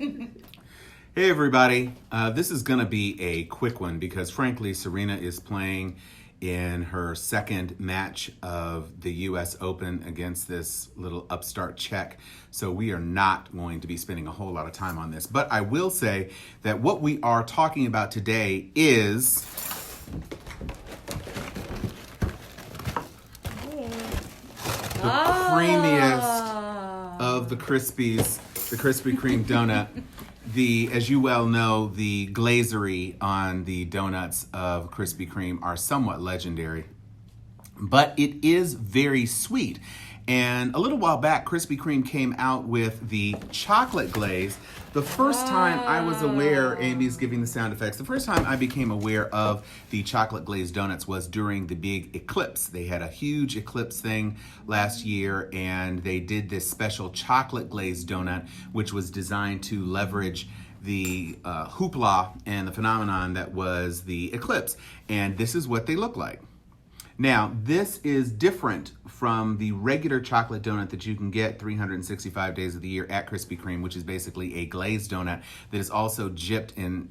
Hey everybody, this is going to be a quick one because frankly Serena is playing in her second match of the US Open against this little upstart Czech. So we are not going to be spending a whole lot of time on this. But I will say that what we are talking about today is the creamiest of the Krispies, the Krispy Kreme donut. As you well know, the glazery on the donuts of Krispy Kreme are somewhat legendary, but it is very sweet. And a little while back, Krispy Kreme came out with the chocolate glaze. The first time I was aware, Amy's giving the sound effects, the first time I became aware of the chocolate glazed donuts was during the big eclipse. They had a huge eclipse thing last year, and they did this special chocolate glazed donut, which was designed to leverage the hoopla and the phenomenon that was the eclipse. And this is what they look like. Now, this is different from the regular chocolate donut that you can get 365 days of the year at Krispy Kreme, which is basically a glazed donut that is also dipped in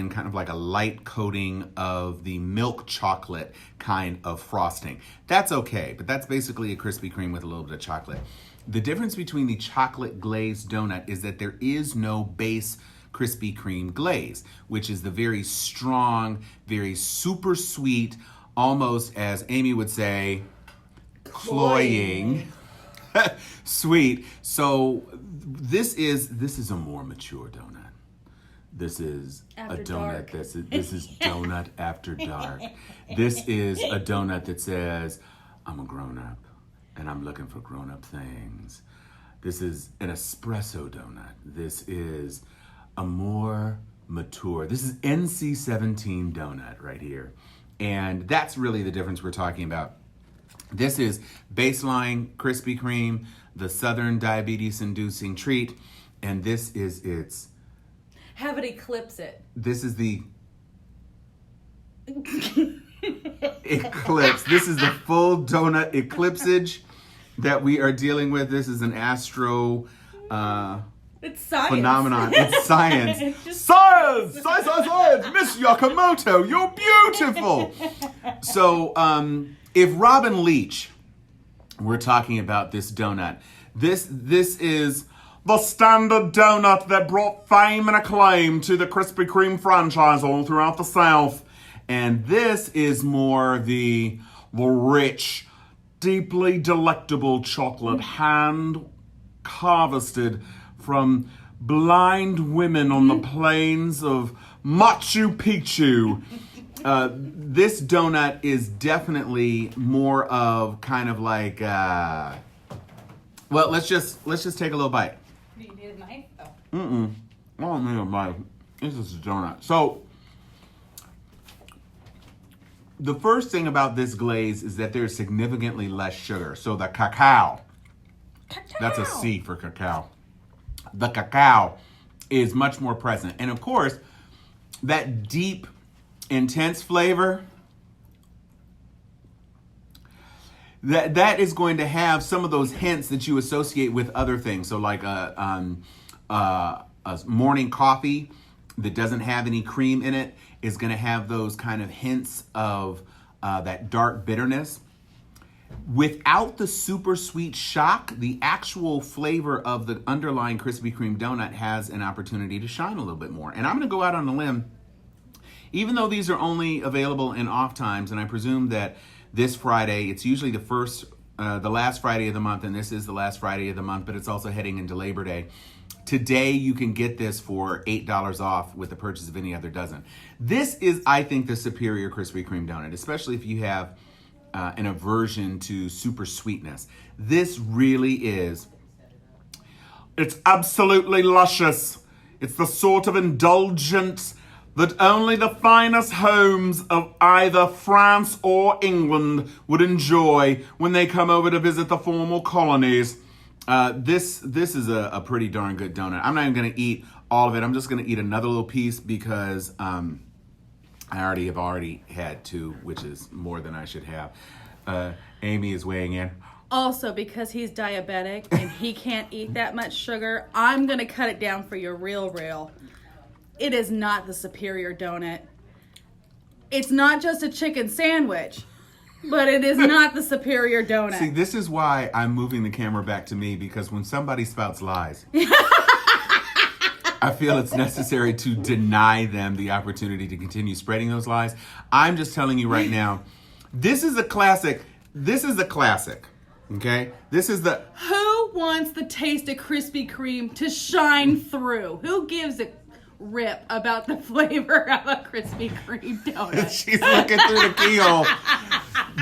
kind of like a light coating of the milk chocolate kind of frosting. That's okay, but that's basically a Krispy Kreme with a little bit of chocolate. The difference between the chocolate glazed donut is that there is no base Krispy Kreme glaze, which is the very strong, very super sweet, almost, as Amy would say, cloying, sweet. So this is a more mature donut. This is after a donut dark. this is donut after dark. This is a donut that says, I'm a grown up and I'm looking for grown up things. This is an espresso donut. This is a more mature. This is NC-17 donut right here. And that's really the difference we're talking about. This is baseline Krispy Kreme, the Southern diabetes-inducing treat, and this is its... Have it eclipse it. This is the eclipse. This is the full donut eclipsage that we are dealing with. This is an astro... It's science. phenomenon. It's science. Science! Miss Yakamoto, you're beautiful! So, if Robin Leach were talking about this donut, this is the standard donut that brought fame and acclaim to the Krispy Kreme franchise all throughout the South. And this is more the rich, deeply delectable chocolate, hand-harvested from blind women on the plains of Machu Picchu. This donut is definitely more of kind of like, well, let's just take a little bite. Do you need a knife? Oh. I don't need a bite. This is a donut. So, the first thing about this glaze is that there's significantly less sugar. So the cacao. That's a C for cacao. The cacao is much more present. And of course, that deep, intense flavor, that is going to have some of those hints that you associate with other things. So like a morning coffee that doesn't have any cream in it is going to have those kind of hints of that dark bitterness. Without the super sweet shock, the actual flavor of the underlying Krispy Kreme donut has an opportunity to shine a little bit more. And I'm going to go out on a limb. Even though these are only available in off times, and I presume that this Friday, it's usually the last Friday of the month, and this is the last Friday of the month, but it's also heading into Labor Day. Today, you can get this for $8 off with the purchase of any other dozen. This is, I think, the superior Krispy Kreme donut, especially if you have an aversion to super sweetness. This really is. It's absolutely luscious. It's the sort of indulgence that only the finest homes of either France or England would enjoy when they come over to visit the former colonies. This is a pretty darn good donut. I'm not even going to eat all of it. I'm just going to eat another little piece because I already have had two, which is more than I should have. Amy is weighing in. Also, because he's diabetic and he can't eat that much sugar, I'm going to cut it down for your real. It is not the superior donut. It's not just a chicken sandwich, but it is not the superior donut. See, this is why I'm moving the camera back to me, because when somebody spouts lies, I feel it's necessary to deny them the opportunity to continue spreading those lies. I'm just telling you right now, this is a classic. Okay? This is the... Who wants the taste of Krispy Kreme to shine through? Who gives a rip about the flavor of a Krispy Kreme donut? She's looking through the keyhole.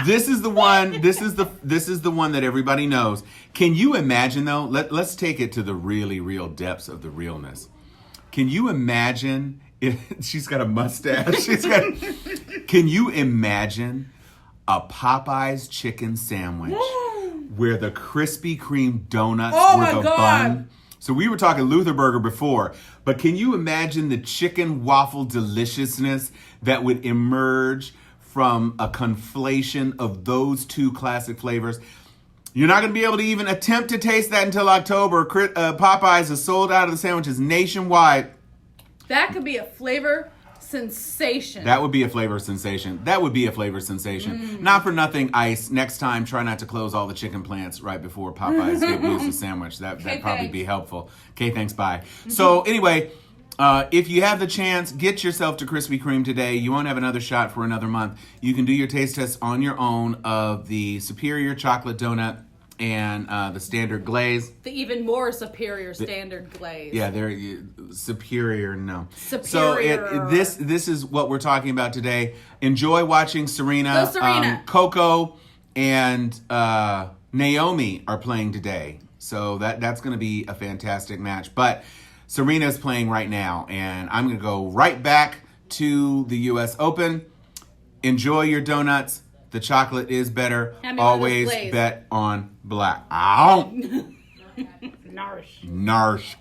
This is the one. This is the one that everybody knows. Can you imagine though? Let's take it to the really real depths of the realness. Can you imagine if she's got a mustache? Can you imagine a Popeye's chicken sandwich where the Krispy Kreme donuts were the bun? So we were talking Luther Burger before, but can you imagine the chicken waffle deliciousness that would emerge from a conflation of those two classic flavors? You're not going to be able to even attempt to taste that until October. Popeyes is sold out of the sandwiches nationwide. That could be a flavor sensation. That would be a flavor sensation. Not for nothing, Ice. Next time, try not to close all the chicken plants right before Popeyes gives the sandwich. That'd probably be helpful. Okay, thanks, bye. So anyway, if you have the chance, get yourself to Krispy Kreme today. You won't have another shot for another month. You can do your taste test on your own of the superior chocolate donut and the standard glaze. The even more superior standard glaze. Yeah, they're superior. No, superior. So this is what we're talking about today. Enjoy watching Serena. Go Serena. Coco and Naomi are playing today, so that's going to be a fantastic match. But Serena is playing right now, and I'm going to go right back to the U.S. Open. Enjoy your donuts. The chocolate is better. Always bet on black. Ow! Narsh. Narsh.